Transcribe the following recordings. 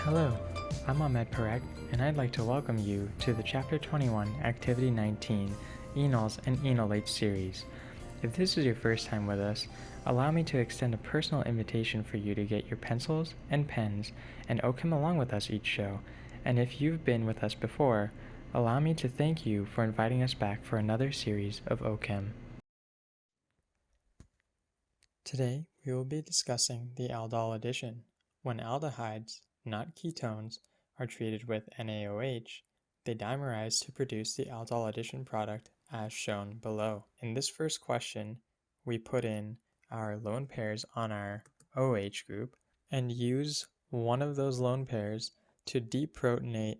Hello, I'm Ahmed Parek, and I'd like to welcome you to the Chapter 21, Activity 19, Enols and Enolates series. If this is your first time with us, allow me to extend a personal invitation for you to get your pencils and pens and come along with us each show. And if you've been with us before, allow me to thank you for inviting us back for another series of OChem. Today, we will be discussing the aldol addition. When aldehydes, not ketones, are treated with NaOH, they dimerize to produce the aldol addition product as shown below. In this first question, we put in our lone pairs on our OH group and use one of those lone pairs to deprotonate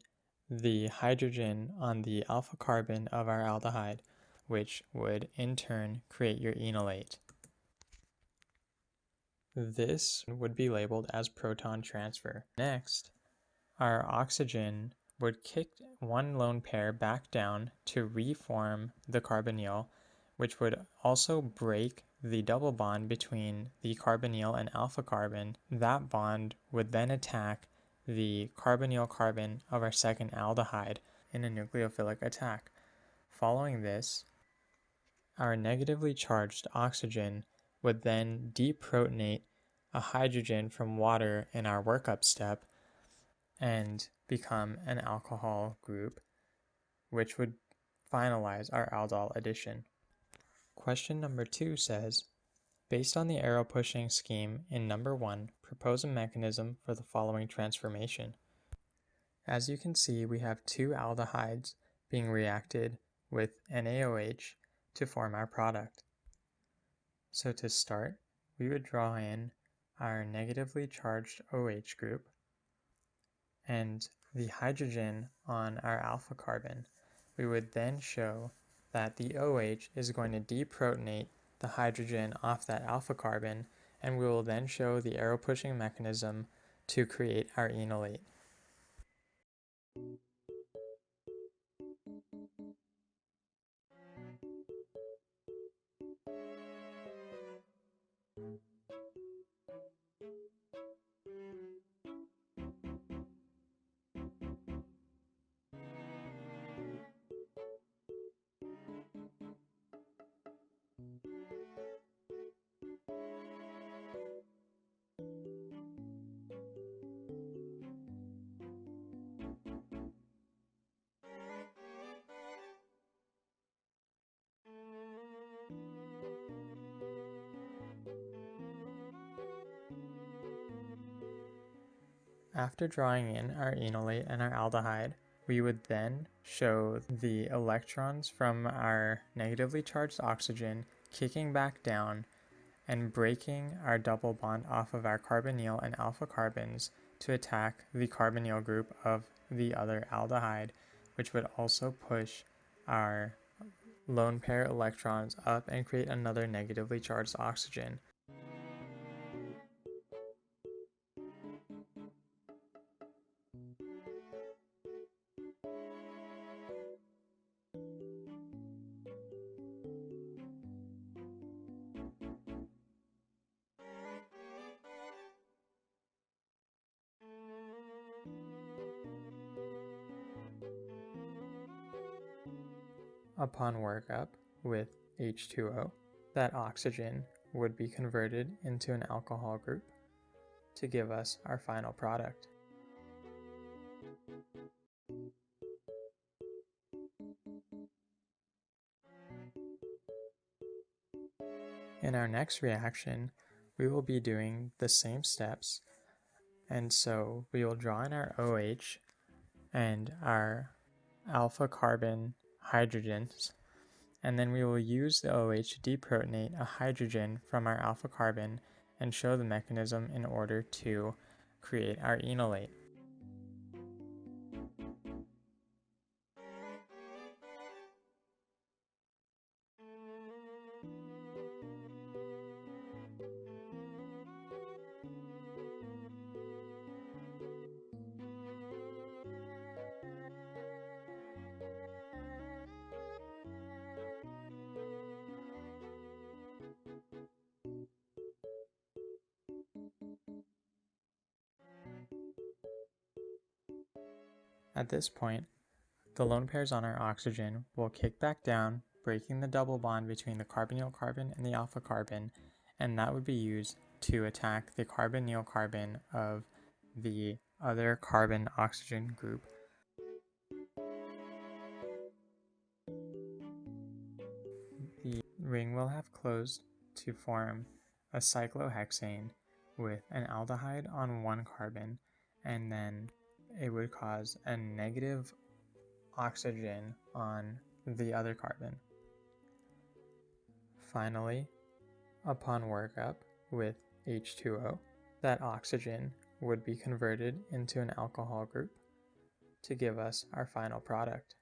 the hydrogen on the alpha carbon of our aldehyde, which would in turn create your enolate. This would be labeled as proton transfer. Next, our oxygen would kick one lone pair back down to reform the carbonyl, which would also break the double bond between the carbonyl and alpha carbon. That bond would then attack the carbonyl carbon of our second aldehyde in a nucleophilic attack. Following this, our negatively charged oxygen would then deprotonate a hydrogen from water in our workup step and become an alcohol group, which would finalize our aldol addition. Question number 2 says, based on the arrow pushing scheme in number 1, propose a mechanism for the following transformation. As you can see, we have two aldehydes being reacted with NaOH to form our product. So to start, we would draw in our negatively charged OH group and the hydrogen on our alpha carbon. We would then show that the OH is going to deprotonate the hydrogen off that alpha carbon, and we will then show the arrow pushing mechanism to create our enolate. After drawing in our enolate and our aldehyde, we would then show the electrons from our negatively charged oxygen kicking back down and breaking our double bond off of our carbonyl and alpha carbons to attack the carbonyl group of the other aldehyde, which would also push our lone pair electrons up and create another negatively charged oxygen. Upon workup with H2O, that oxygen would be converted into an alcohol group to give us our final product. In our next reaction, we will be doing the same steps, and so we will draw in our OH and our alpha carbon hydrogens, and then we will use the OH to deprotonate a hydrogen from our alpha carbon and show the mechanism in order to create our enolate. At this point, the lone pairs on our oxygen will kick back down, breaking the double bond between the carbonyl carbon and the alpha carbon, and that would be used to attack the carbonyl carbon of the other carbon oxygen group. The ring will have closed to form a cyclohexane with an aldehyde on one carbon, and then it would cause a negative oxygen on the other carbon. Finally, upon workup with H2O, that oxygen would be converted into an alcohol group to give us our final product.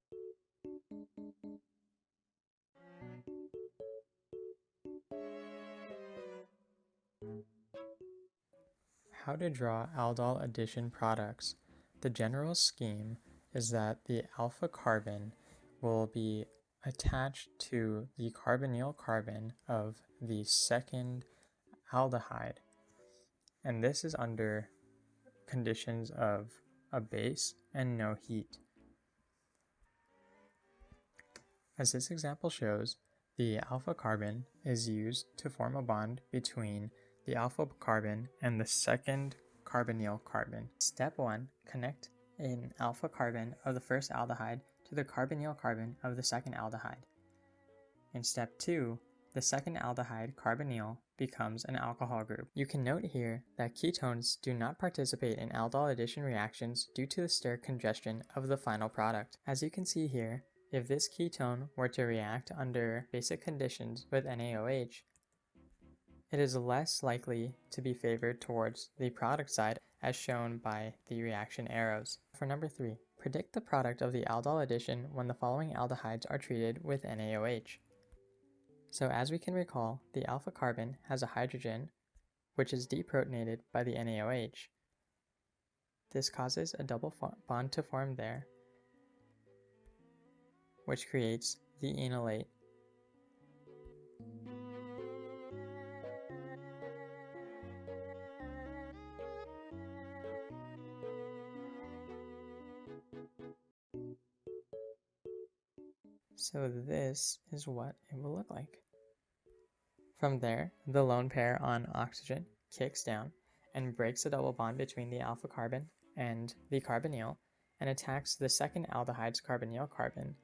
How to draw aldol addition products. The general scheme is that the alpha carbon will be attached to the carbonyl carbon of the second aldehyde, and this is under conditions of a base and no heat. As this example shows, the alpha carbon is used to form a bond between the alpha carbon and the second carbonyl carbon. Step 1, connect an alpha carbon of the first aldehyde to the carbonyl carbon of the second aldehyde. In step 2, the second aldehyde carbonyl becomes an alcohol group. You can note here that ketones do not participate in aldol addition reactions due to the steric congestion of the final product. As you can see here, if this ketone were to react under basic conditions with NaOH, it is less likely to be favored towards the product side as shown by the reaction arrows. For number 3, predict the product of the aldol addition when the following aldehydes are treated with NaOH. So as we can recall, the alpha carbon has a hydrogen which is deprotonated by the NaOH. This causes a double bond to form there, which creates the enolate. So this is what it will look like. From there, the lone pair on oxygen kicks down and breaks the double bond between the alpha carbon and the carbonyl and attacks the second aldehyde's carbonyl carbon,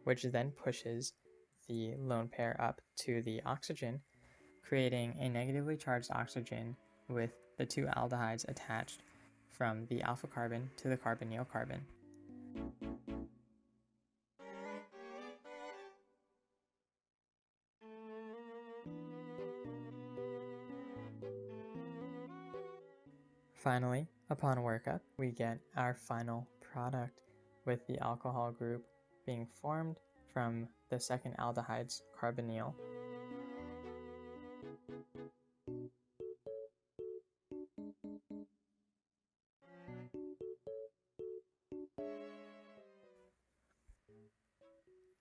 which then pushes the lone pair up to the oxygen, creating a negatively charged oxygen with the two aldehydes attached from the alpha carbon to the carbonyl carbon. Finally, upon workup, we get our final product with the alcohol group being formed from the second aldehyde's carbonyl.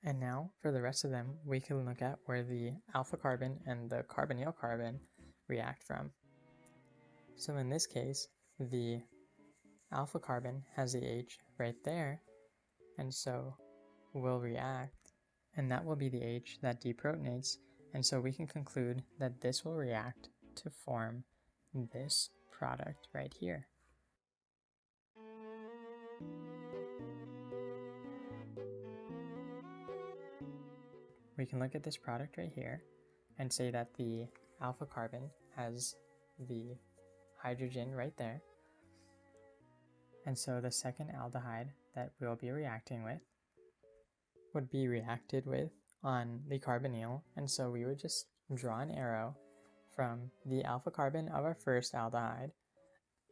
And now, for the rest of them, we can look at where the alpha carbon and the carbonyl carbon react from. So in this case, the alpha carbon has the H right there, and so will react, and that will be the H that deprotonates, and so we can conclude that this will react to form this product right here. We can look at this product right here and say that the alpha carbon has the hydrogen right there, and so the second aldehyde that we'll be reacting with would be reacted with on the carbonyl, and so we would just draw an arrow from the alpha carbon of our first aldehyde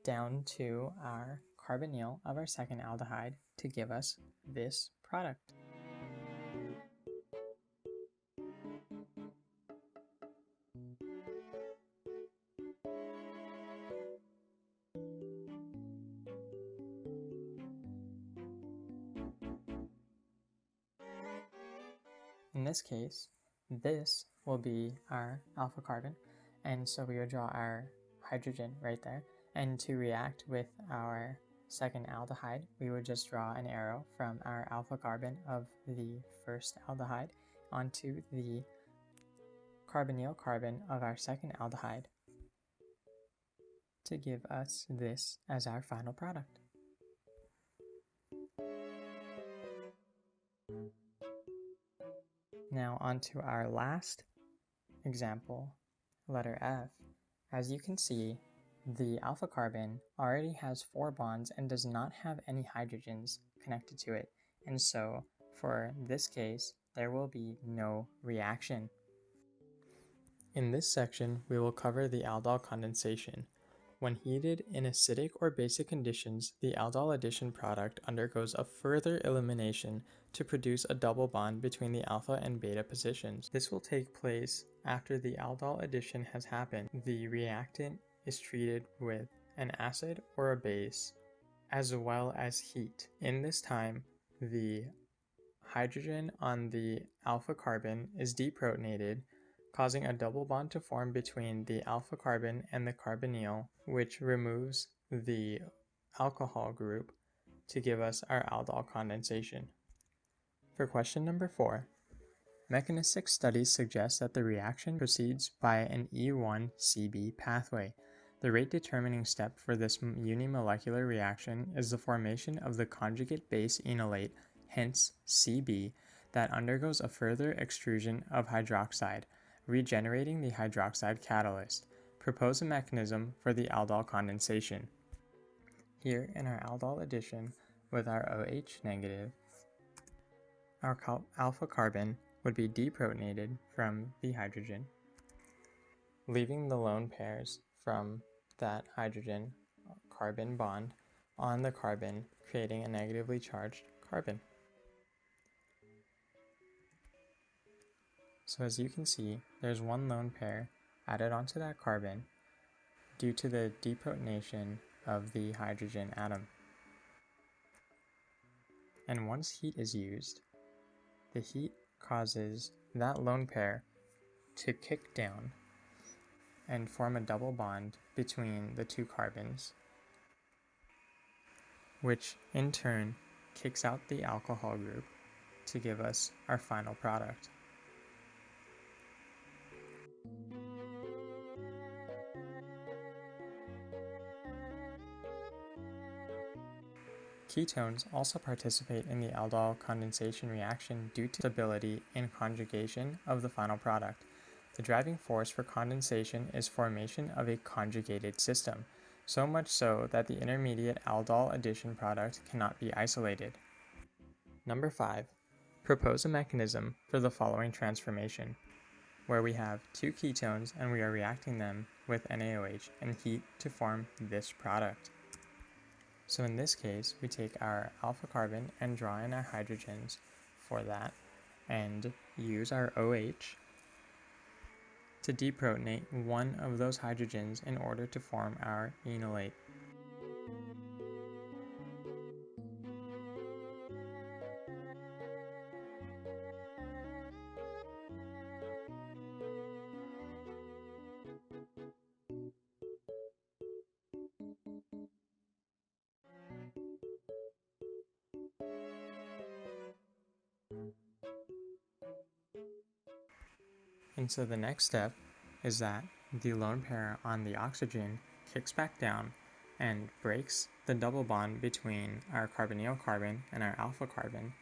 down to our carbonyl of our second aldehyde to give us this product. In this case, this will be our alpha carbon, and so we would draw our hydrogen right there, and to react with our second aldehyde, we would just draw an arrow from our alpha carbon of the first aldehyde onto the carbonyl carbon of our second aldehyde to give us this as our final product. Now onto our last example, letter F. As you can see, the alpha carbon already has 4 bonds and does not have any hydrogens connected to it, and so for this case, there will be no reaction. In this section, we will cover the aldol condensation. When heated in acidic or basic conditions, the aldol addition product undergoes a further elimination to produce a double bond between the alpha and beta positions. This will take place after the aldol addition has happened. The reactant is treated with an acid or a base, as well as heat. In this time, the hydrogen on the alpha carbon is deprotonated, causing a double bond to form between the alpha carbon and the carbonyl, which removes the alcohol group to give us our aldol condensation. For question number 4, mechanistic studies suggest that the reaction proceeds by an E1-CB pathway. The rate-determining step for this unimolecular reaction is the formation of the conjugate base enolate, hence CB, that undergoes a further extrusion of hydroxide, regenerating the hydroxide catalyst. Propose a mechanism for the aldol condensation. Here in our aldol addition with our OH negative, our alpha carbon would be deprotonated from the hydrogen, leaving the lone pairs from that hydrogen carbon bond on the carbon, creating a negatively charged carbon. So as you can see, there's one lone pair added onto that carbon due to the deprotonation of the hydrogen atom. And once heat is used, the heat causes that lone pair to kick down and form a double bond between the two carbons, which in turn kicks out the alcohol group to give us our final product. Ketones also participate in the aldol condensation reaction due to stability in conjugation of the final product. The driving force for condensation is formation of a conjugated system, so much so that the intermediate aldol addition product cannot be isolated. Number 5. Propose a mechanism for the following transformation, where we have 2 ketones and we are reacting them with NaOH and heat to form this product. So in this case, we take our alpha carbon and draw in our hydrogens for that, and use our OH to deprotonate one of those hydrogens in order to form our enolate. And so the next step is that the lone pair on the oxygen kicks back down and breaks the double bond between our carbonyl carbon and our alpha carbon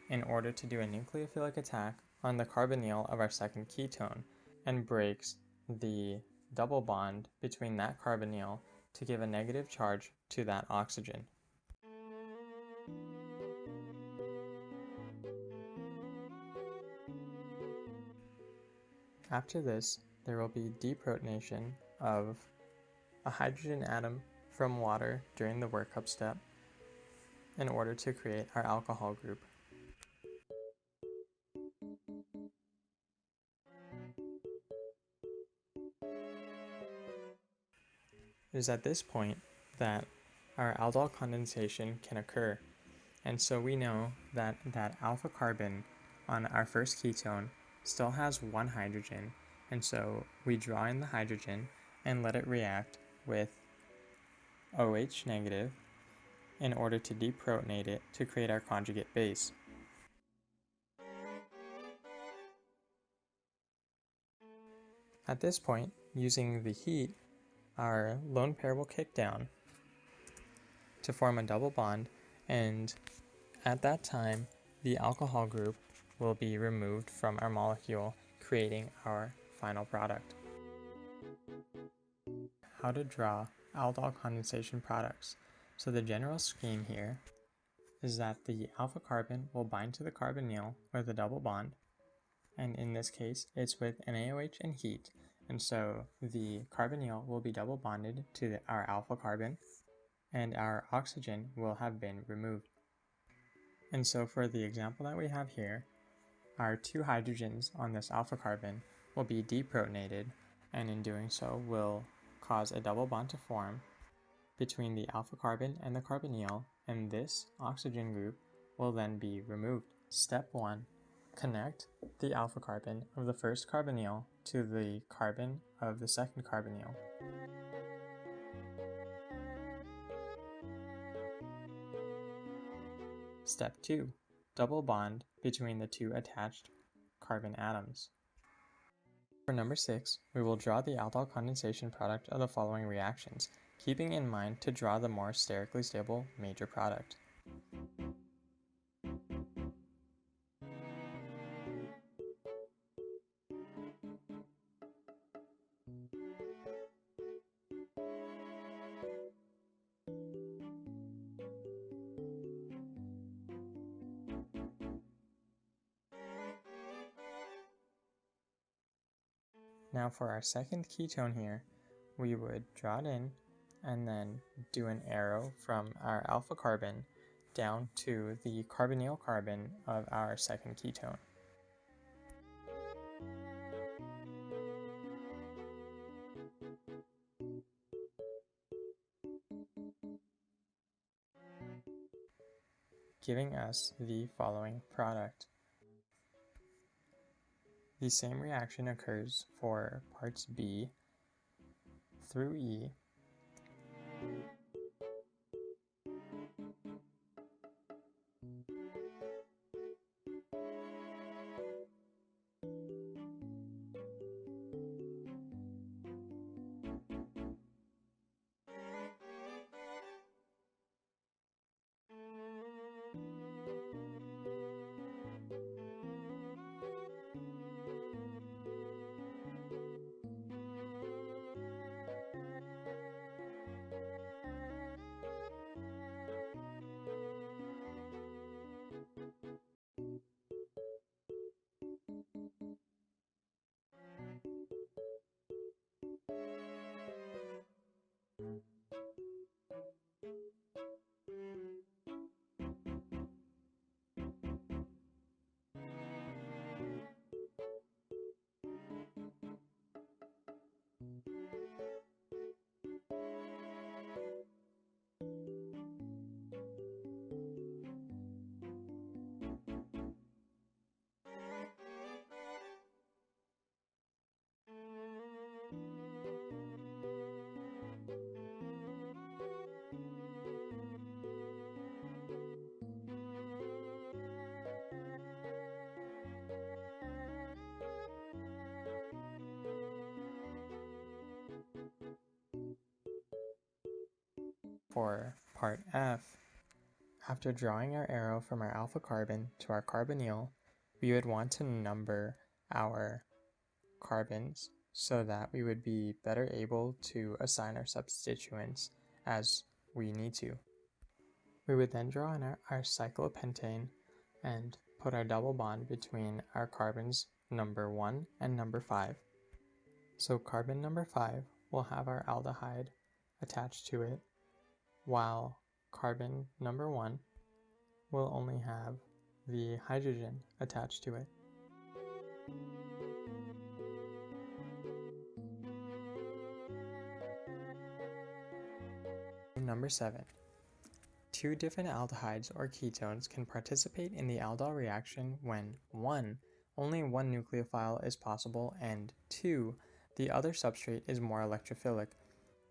in order to do a nucleophilic attack on the carbonyl of our second ketone and breaks the double bond between that carbonyl to give a negative charge to that oxygen. After this, there will be deprotonation of a hydrogen atom from water during the workup step in order to create our alcohol group. It is at this point that our aldol condensation can occur, and so we know that that alpha carbon on our first ketone still has one hydrogen, and so we draw in the hydrogen and let it react with OH negative in order to deprotonate it to create our conjugate base. At this point, using the heat, our lone pair will kick down to form a double bond, and at that time, the alcohol group will be removed from our molecule, creating our final product. How to draw aldol condensation products. So the general scheme here is that the alpha carbon will bind to the carbonyl with a double bond, and in this case it's with NaOH and heat, and so the carbonyl will be double bonded to our alpha carbon and our oxygen will have been removed. And so for the example that we have here, our two hydrogens on this alpha carbon will be deprotonated, and in doing so will cause a double bond to form between the alpha carbon and the carbonyl, and this oxygen group will then be removed. Step 1. Connect the alpha carbon of the first carbonyl to the carbon of the second carbonyl. Step 2. Double bond between the two attached carbon atoms. For number 6, we will draw the aldol condensation product of the following reactions, keeping in mind to draw the more sterically stable major product. Now for our second ketone here, we would draw it in and then do an arrow from our alpha carbon down to the carbonyl carbon of our second ketone. Giving us the following product. The same reaction occurs for parts B through E, For part F, after drawing our arrow from our alpha carbon to our carbonyl, we would want to number our carbons so that we would be better able to assign our substituents as we need to. We would then draw in our cyclopentane and put our double bond between our carbons number 1 and number 5. So carbon number 5 will have our aldehyde attached to it, while carbon number 1 will only have the hydrogen attached to it. Number 7. Two different aldehydes or ketones can participate in the aldol reaction when 1. Only one nucleophile is possible, and 2. The other substrate is more electrophilic.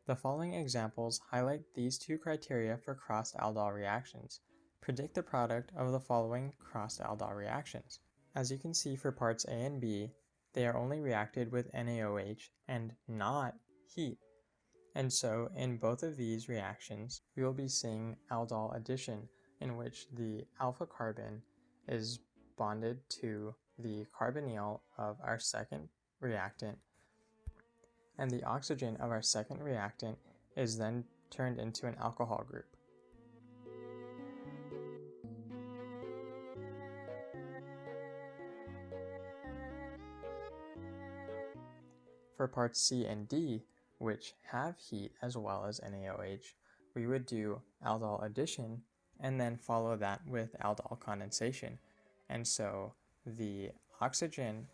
The following examples highlight these two criteria for cross-aldol reactions. Predict the product of the following cross-aldol reactions. As you can see for parts A and B, they are only reacted with NaOH and not heat. And so in both of these reactions, we will be seeing aldol addition, in which the alpha carbon is bonded to the carbonyl of our second reactant, and the oxygen of our second reactant is then turned into an alcohol group. For parts C and D, which have heat as well as NaOH, we would do aldol addition and then follow that with aldol condensation. And so the oxygen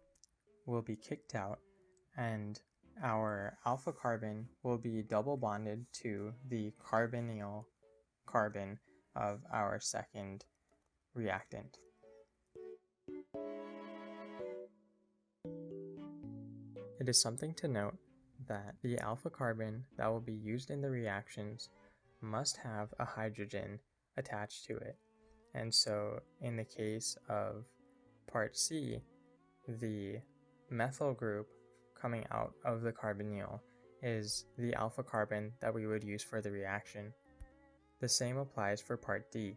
will be kicked out and our alpha carbon will be double bonded to the carbonyl carbon of our second reactant. It is something to note that the alpha carbon that will be used in the reactions must have a hydrogen attached to it. And so in the case of part C, the methyl group coming out of the carbonyl is the alpha carbon that we would use for the reaction. The same applies for part D.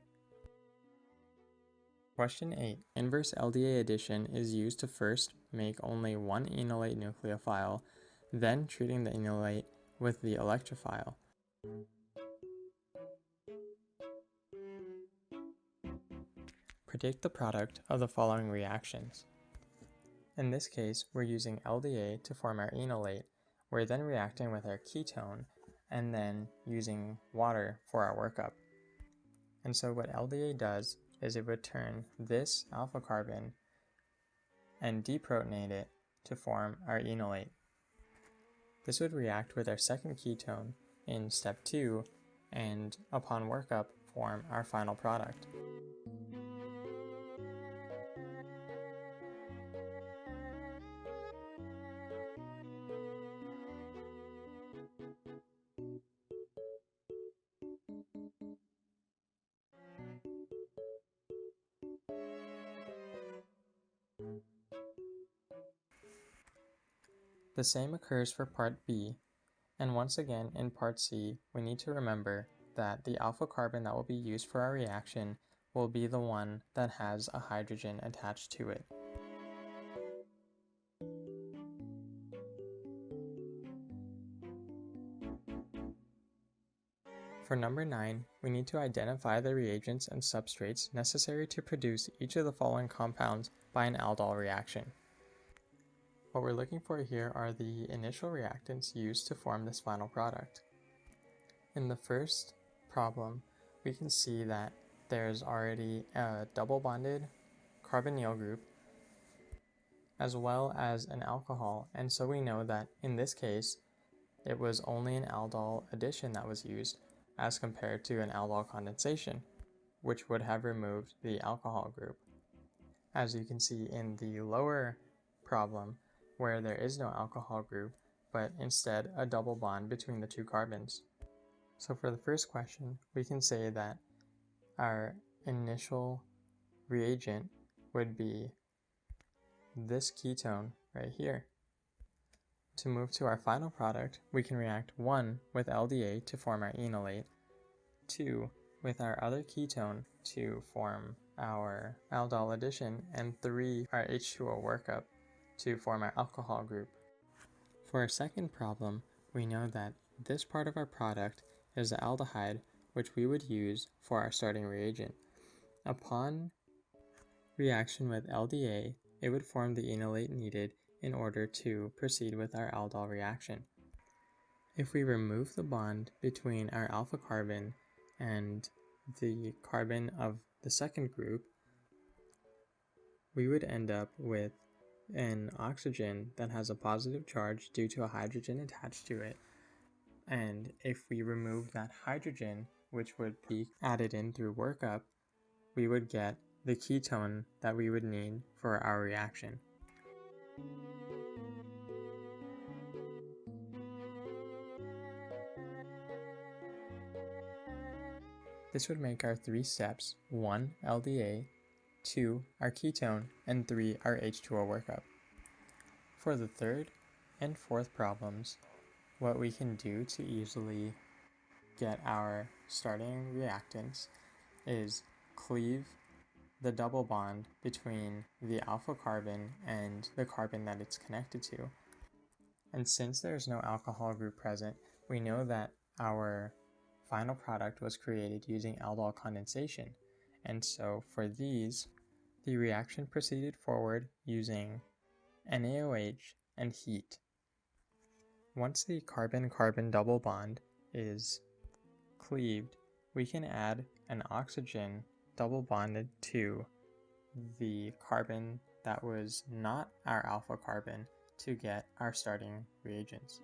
Question 8. Inverse LDA addition is used to first make only one enolate nucleophile, then treating the enolate with the electrophile. Predict the product of the following reactions. In this case, we're using LDA to form our enolate. We're then reacting with our ketone and then using water for our workup. And so what LDA does is it would turn this alpha carbon and deprotonate it to form our enolate. This would react with our second ketone in step 2 and upon workup form our final product. The same occurs for part B, and once again in part C, we need to remember that the alpha carbon that will be used for our reaction will be the one that has a hydrogen attached to it. For number 9, we need to identify the reagents and substrates necessary to produce each of the following compounds by an aldol reaction. What we're looking for here are the initial reactants used to form this final product. In the first problem, we can see that there's already a double bonded carbonyl group as well as an alcohol, and so we know that in this case it was only an aldol addition that was used as compared to an aldol condensation, which would have removed the alcohol group. As you can see in the lower problem, where there is no alcohol group, but instead a double bond between the two carbons. So for the first question, we can say that our initial reagent would be this ketone right here. To move to our final product, we can react 1 with LDA to form our enolate, 2 with our other ketone to form our aldol addition, and 3 our H2O workup to form our alcohol group. For our second problem, we know that this part of our product is the aldehyde, which we would use for our starting reagent. Upon reaction with LDA, it would form the enolate needed in order to proceed with our aldol reaction. If we remove the bond between our alpha carbon and the carbon of the second group, we would end up with an oxygen that has a positive charge due to a hydrogen attached to it. And if we remove that hydrogen, which would be added in through workup, we would get the ketone that we would need for our reaction. This would make our 3 steps 1 LDA, 2 our ketone, and 3 our H2O workup. For the third and fourth problems, what we can do to easily get our starting reactants is cleave the double bond between the alpha carbon and the carbon that it's connected to. And since there's no alcohol group present, we know that our final product was created using aldol condensation. And so for these, the reaction proceeded forward using NaOH and heat. Once the carbon-carbon double bond is cleaved, we can add an oxygen double bonded to the carbon that was not our alpha carbon to get our starting reagents.